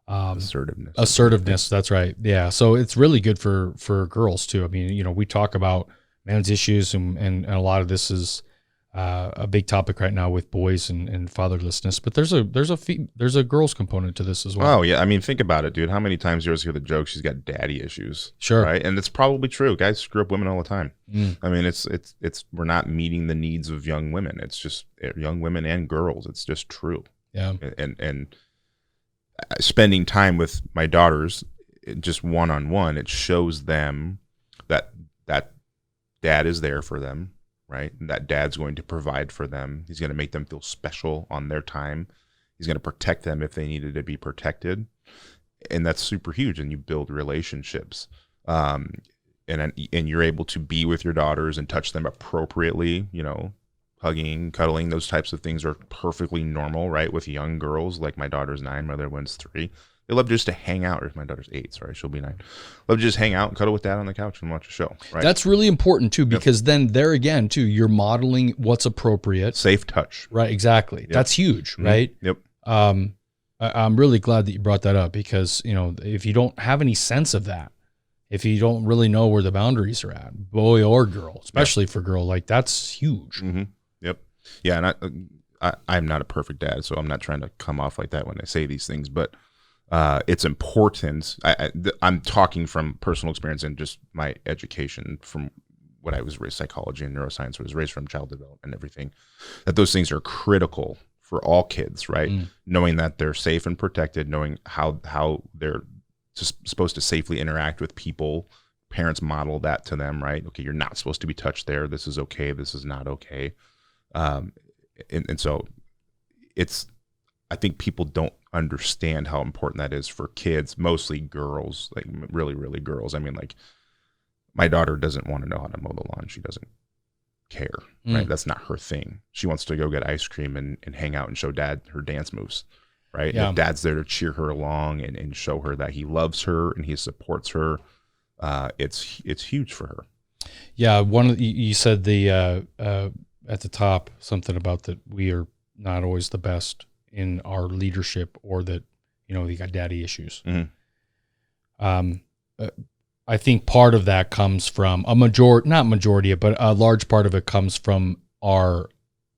assertiveness. That's right. Yeah. So it's really good for girls too. I mean, we talk about men's issues, and a lot of this is a big topic right now with boys and fatherlessness, but there's a girls component to this as well.
Oh yeah. I mean, think about it, dude. How many times you always hear the joke, she's got daddy issues.
Sure.
Right. And it's probably true. Guys screw up women all the time. I mean, it's we're not meeting the needs of young women. It's just young women and girls. It's just true.
Yeah.
And spending time with my daughters, just one-on-one, it shows them that dad is there for them, right? And that dad's going to provide for them. He's going to make them feel special on their time. He's going to protect them if they needed to be protected. And that's super huge. And you build relationships. And you're able to be with your daughters and touch them appropriately, hugging, cuddling, those types of things are perfectly normal, right? With young girls, like my daughter's 9, my other one's 3. They love just to hang out. Or my daughter's 8, sorry, she'll be 9. Love to just hang out and cuddle with dad on the couch and watch a show, right?
That's really important too, because then there again too, you're modeling what's appropriate.
Safe touch.
Right, exactly. Yep. That's huge, right?
Yep.
I'm really glad that you brought that up, because, if you don't have any sense of that, if you don't really know where the boundaries are at, boy or girl, especially for girl, like that's huge.
Mm-hmm. Yep. Yeah. And I'm not a perfect dad, so I'm not trying to come off like that when I say these things, but it's important. I'm talking from personal experience and just my education from what I was raised, psychology and neuroscience, was raised from child development and everything, that those things are critical for all kids, right? Knowing that they're safe and protected, knowing how they're supposed to safely interact with people. Parents model that to them, right? Okay, you're not supposed to be touched there. This is okay. This is not okay. And so I think people don't understand how important that is for kids, mostly girls, like really, really girls. I mean, like my daughter doesn't want to know how to mow the lawn. She doesn't care, right? That's not her thing. She wants to go get ice cream and hang out and show dad her dance moves, right? Yeah. If dad's there to cheer her along and show her that he loves her and he supports her, it's huge for her. Yeah.
You said at the top something about that we are not always the best in our leadership, or that, you got daddy issues. I think part of that comes from not majority, but a large part of it comes from our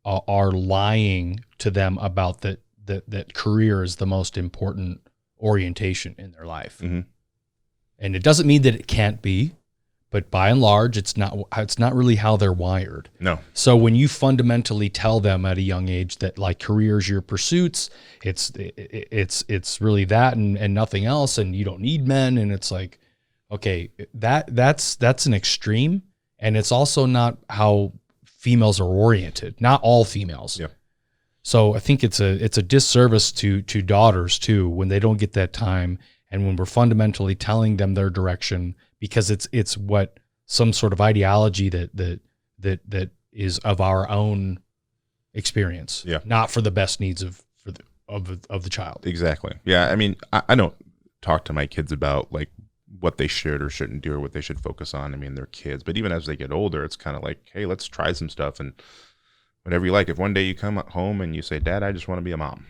lying to them about that career is the most important orientation in their life. And it doesn't mean that it can't be, but by and large, it's not really how they're wired.
No.
So when you fundamentally tell them at a young age that like careers, your pursuits, it's really that and nothing else, and you don't need men, and it's like, okay, that's an extreme, and it's also not how females are oriented. Not all females.
Yeah.
So I think it's a disservice to daughters too when they don't get that time, and when we're fundamentally telling them their direction, because it's what some sort of ideology that is of our own experience, not for the best needs of the child.
Exactly. Yeah. I mean, I don't talk to my kids about like what they should or shouldn't do or what they should focus on. I mean, they're kids, but even as they get older, it's kind of like, hey, let's try some stuff and whatever you like. If one day you come home and you say, Dad, I just want to be a mom,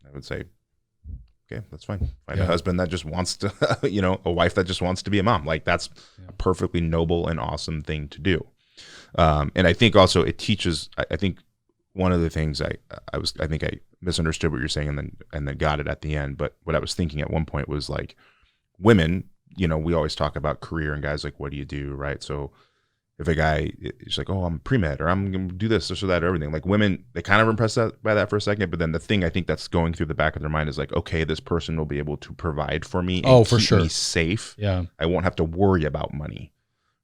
I would say, okay, that's fine. Find a husband that just wants to, a wife that just wants to be a mom. Like that's a perfectly noble and awesome thing to do. And I think also it teaches, I think one of the things I think I misunderstood what you're saying and then got it at the end. But what I was thinking at one point was like women, we always talk about career and guys like, what do you do? Right. So if a guy is like, oh, I'm pre-med or I'm going to do this or that or everything, like women, they kind of impressed by that for a second. But then the thing I think that's going through the back of their mind is like, okay, this person will be able to provide for me and keep me safe.
Yeah.
I won't have to worry about money.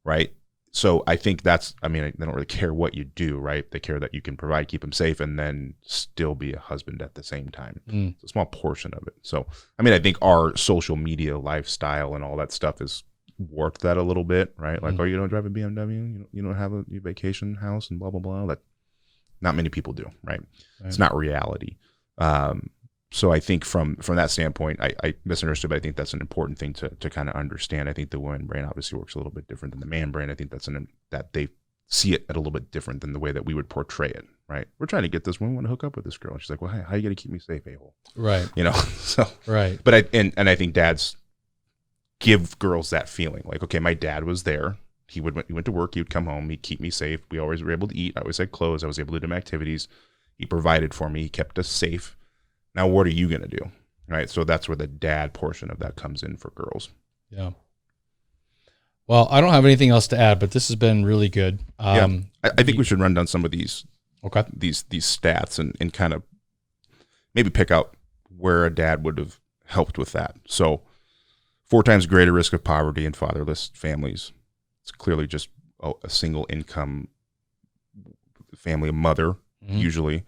Right. So I think they don't really care what you do, right? They care that you can provide, keep them safe, and then still be a husband at the same time. It's a small portion of it. So, I think our social media lifestyle and all that stuff is warped that a little bit, right? Like, oh, you don't drive a BMW, you don't have a vacation house and blah, blah, blah. That not many people do, right? It's not reality. So I think from that standpoint, I misunderstood, but I think that's an important thing to kind of understand. I think the woman brain obviously works a little bit different than the man brain. I think that they see it at a little bit different than the way that we would portray it, right? We're trying to get this woman, want to hook up with this girl. And she's like, well, hey, how are you going to keep me safe, a-hole?
Right.
So.
Right.
But I think dads give girls that feeling. Like, okay, my dad was there. He went to work. He would come home. He'd keep me safe. We always were able to eat. I always had clothes. I was able to do my activities. He provided for me. He kept us safe. Now, what are you going to do? Right. So that's where the dad portion of that comes in for girls.
Yeah. Well, I don't have anything else to add, but this has been really good.
I think we should run down some of these.
Okay.
These stats and kind of maybe pick out where a dad would have helped with that. So 4 times greater risk of poverty in fatherless families. It's clearly just a single income family, a mother, usually.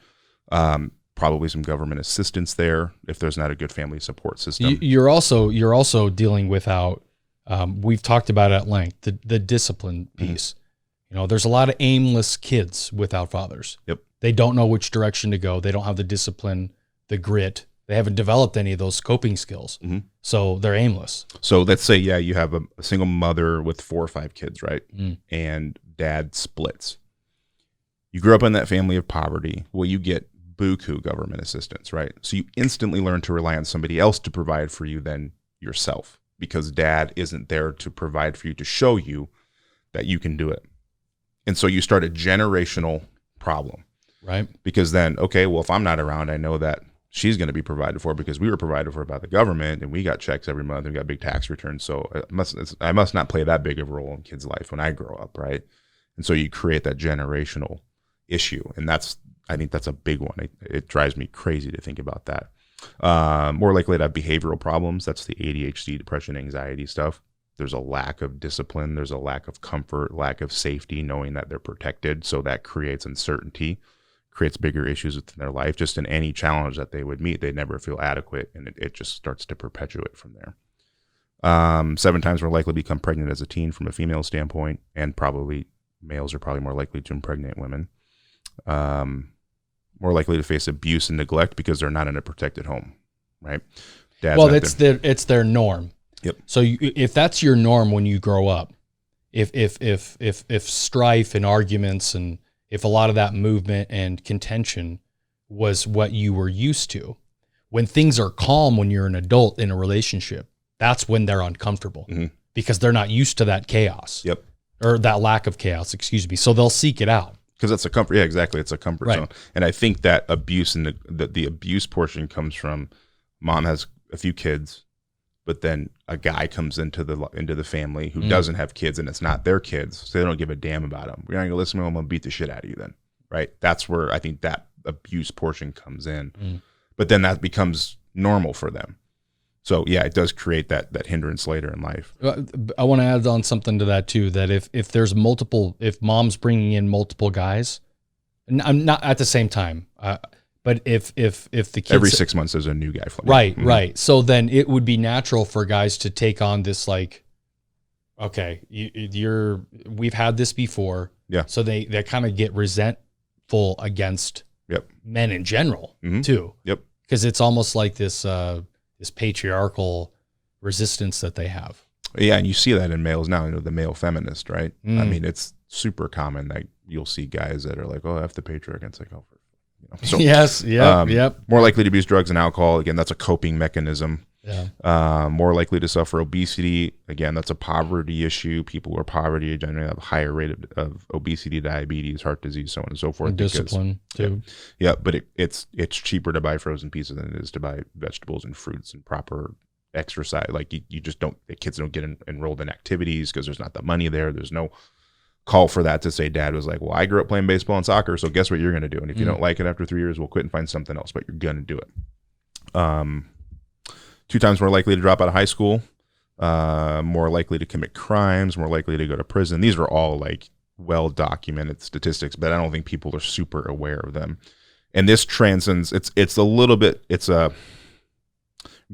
Probably some government assistance there if there's not a good family support system.
You're also dealing without, we've talked about at length, the discipline piece. There's a lot of aimless kids without fathers.
Yep.
They don't know which direction to go. They don't have the discipline, the grit. They haven't developed any of those coping skills. So they're aimless.
So let's say, you have a single mother with 4 or 5 kids, right? And dad splits. You grew up in that family of poverty. Well, you get buku government assistance, right? So you instantly learn to rely on somebody else to provide for you than yourself, because dad isn't there to provide for you, to show you that you can do it. And so you start a generational problem.
Right.
Because then, okay, well, if I'm not around, I know that she's going to be provided for because we were provided for by the government and we got checks every month and we got big tax returns. So I must not play that big of a role in kids' life when I grow up, right? And so you create that generational issue. And I think that's a big one. It drives me crazy to think about that. More likely to have behavioral problems. That's the ADHD, depression, anxiety stuff. There's a lack of discipline. There's a lack of comfort, lack of safety, knowing that they're protected. So that creates uncertainty, creates bigger issues within their life. Just in any challenge that they would meet, they never feel adequate, and it just starts to perpetuate from there. 7 times more likely to become pregnant as a teen from a female standpoint, and probably males are probably more likely to impregnate women. More likely to face abuse and neglect because they're not in a protected home, right?
It's their norm.
Yep.
So if that's your norm when you grow up, if strife and arguments and if a lot of that movement and contention was what you were used to, when things are calm when you're an adult in a relationship, that's when they're uncomfortable because they're not used to that chaos.
Yep.
Or that lack of chaos, excuse me. So they'll seek it out.
Because it's a comfort. Yeah, exactly. It's a comfort
Right.
zone. And I think that abuse and the abuse portion comes from mom has a few kids, but then a guy comes into the family who doesn't have kids, and it's not their kids, so they don't give a damn about them. You're not gonna listen to them. I'm gonna beat the shit out of you then, right? That's where I think that abuse portion comes in. But then that becomes normal for them. So yeah, it does create that hindrance later in life.
I want to add on something to that too, that if there's if mom's bringing in multiple guys, and I'm not at the same time, but if the kids
every 6 months there's a new guy flying.
Right, right. So then it would be natural for guys to take on this, like, okay, we've had this before.
Yeah.
So they kind of get resentful against men in general too.
Yep.
Because it's almost like this patriarchal resistance that they have.
Yeah, and you see that in males now, the male feminist, right? I mean, it's super common that you'll see guys that are like, oh, F the patriarch. And it's like, oh, so,
yes, yep.
More likely to abuse drugs and alcohol. Again, that's a coping mechanism.
Yeah.
More likely to suffer obesity. Again, that's a poverty issue. People who are poverty generally have a higher rate of obesity, diabetes, heart disease, so on and so forth.
And discipline too.
Yeah, but it's cheaper to buy frozen pizza than it is to buy vegetables and fruits and proper exercise. Like you just don't, the kids don't get enrolled in activities because there's not the money there. There's no call for that to say dad was like, well, I grew up playing baseball and soccer, so guess what you're going to do? And if you don't like it after 3 years, we'll quit and find something else, but you're going to do it. 2 times more likely to drop out of high school, more likely to commit crimes, more likely to go to prison. These are all like well-documented statistics, but I don't think people are super aware of them. And this transcends, it's a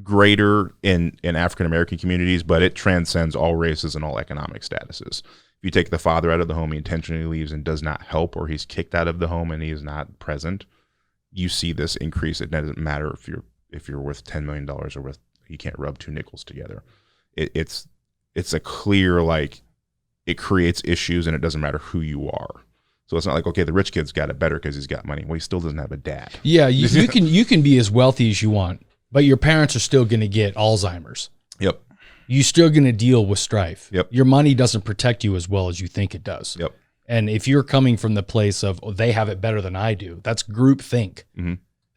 greater in African-American communities, but it transcends all races and all economic statuses. If you take the father out of the home, he intentionally leaves and does not help, or he's kicked out of the home and he is not present, you see this increase. It doesn't matter if you're worth $10 million or worth, you can't rub 2 nickels together. It's a clear, like, it creates issues and it doesn't matter who you are. So it's not like, okay, the rich kid's got it better because he's got money. Well, he still doesn't have a dad.
Yeah, you can be as wealthy as you want, but your parents are still going to get Alzheimer's.
Yep.
You're still going to deal with strife.
Yep.
Your money doesn't protect you as well as you think it does.
Yep.
And if you're coming from the place of, oh, they have it better than I do, that's group think.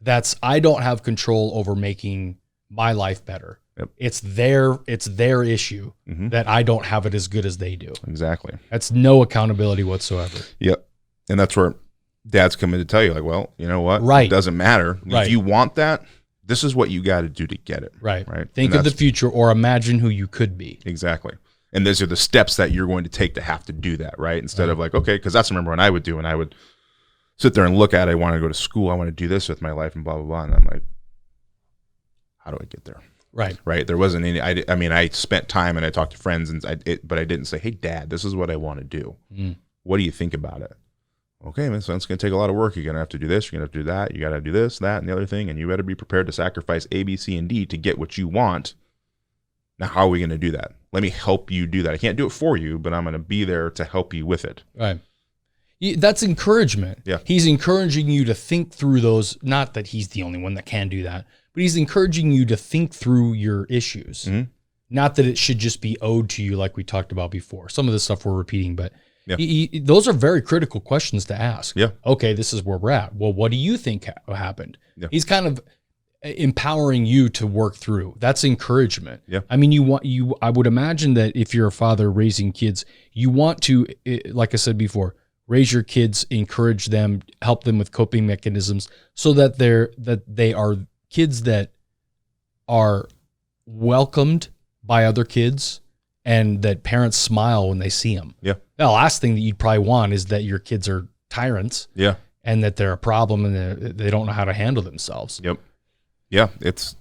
That's, I don't have control over making my life better.
Yep.
It's their issue that I don't have it as good as they do.
Exactly.
That's no accountability whatsoever.
Yep. And that's where dads come in to tell you, like, well, you know what?
Right.
It doesn't matter.
Right.
If you want that, this is what you got to do to get it.
Right.
Right.
Think of the future or imagine who you could be.
Exactly. And these are the steps that you're going to take to have to do that, right? Instead of like, okay, because that's remember when I would do, and I would sit there and look at it, I want to go to school, I want to do this with my life and blah, blah, blah. And I'm like, how do I get there?
Right.
Right. There wasn't any, I mean, I spent time and I talked to friends, but I didn't say, hey, Dad, this is what I want to do. What do you think about it? Okay, man, so it's going to take a lot of work. You're going to have to do this. You're going to have to do that. You got to do this, that, and the other thing. And you better be prepared to sacrifice A, B, C, and D to get what you want. Now, how are we going to do that? Let me help you do that. I can't do it for you, but I'm going to be there to help you with it.
Right. That's encouragement.
Yeah.
He's encouraging you to think through those. Not that he's the only one that can do that, but he's encouraging you to think through your issues. Mm-hmm. Not that it should just be owed to you like we talked about before. Some of the stuff we're repeating, but those are very critical questions to ask.
Yeah.
Okay, this is where we're at. Well, what do you think happened?
Yeah.
He's kind of empowering you to work through. That's encouragement.
Yeah.
I mean, I would imagine that if you're a father raising kids, you want to, like I said before, raise your kids, encourage them, help them with coping mechanisms so that they are kids that are welcomed by other kids and that parents smile when they see them.
Yeah.
The last thing that you'd probably want is that your kids are tyrants.
Yeah.
And that they're a problem and they don't know how to handle themselves.
Yep. Yeah. It's,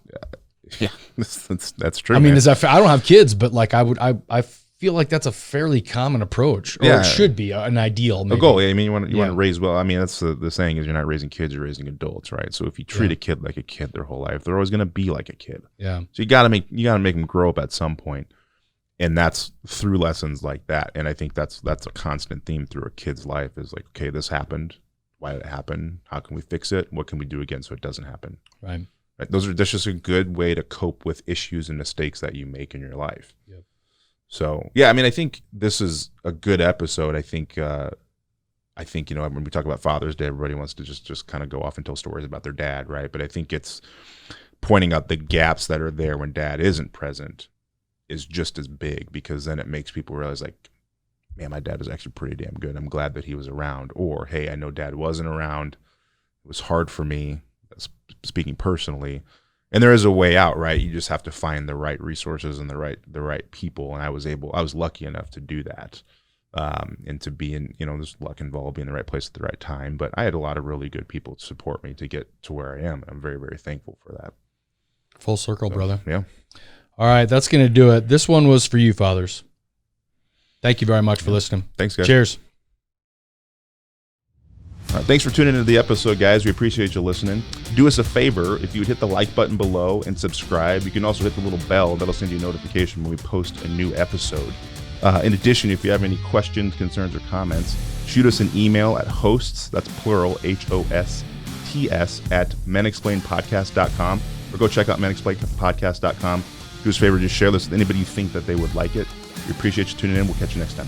that's true.
I mean,
man.
I don't have kids, but like I feel like that's a fairly common approach, or it should be an ideal. Maybe.
A goal. I mean, you want to raise well. I mean, that's the saying is you're not raising kids, you're raising adults, right? So if you treat a kid like a kid their whole life, they're always going to be like a kid.
Yeah.
So you got to make them grow up at some point, and that's through lessons like that. And I think that's a constant theme through a kid's life is like, okay, this happened. Why did it happen? How can we fix it? What can we do again so it doesn't happen?
Right.
That's just a good way to cope with issues and mistakes that you make in your life.
Yep.
So yeah, I mean, I think this is a good episode. I think when we talk about Father's Day, everybody wants to just kind of go off and tell stories about their dad, right? But I think it's pointing out the gaps that are there when dad isn't present is just as big, because then it makes people realize like, man, my dad was actually pretty damn good. I'm glad that he was around. Or hey, I know dad wasn't around. It was hard for me, speaking personally. And there is a way out, right? You just have to find the right resources and the right people. And I was lucky enough to do that, and to be in, there's luck involved, being in the right place at the right time. But I had a lot of really good people to support me to get to where I am. I'm very, very thankful for that.
Full circle, brother.
Yeah.
All right, that's going to do it. This one was for you, fathers. Thank you very much for listening.
Thanks, guys.
Cheers.
Thanks for tuning into the episode, guys. We appreciate you listening. Do us a favor, if you would hit the like button below and subscribe. You can also hit the little bell. That'll send you a notification when we post a new episode. In addition, if you have any questions, concerns, or comments, shoot us an email at hosts, that's plural, HOSTS, at menexplainpodcast.com, or go check out menexplainpodcast.com. Do us a favor, just share this with anybody you think that they would like it. We appreciate you tuning in. We'll catch you next time.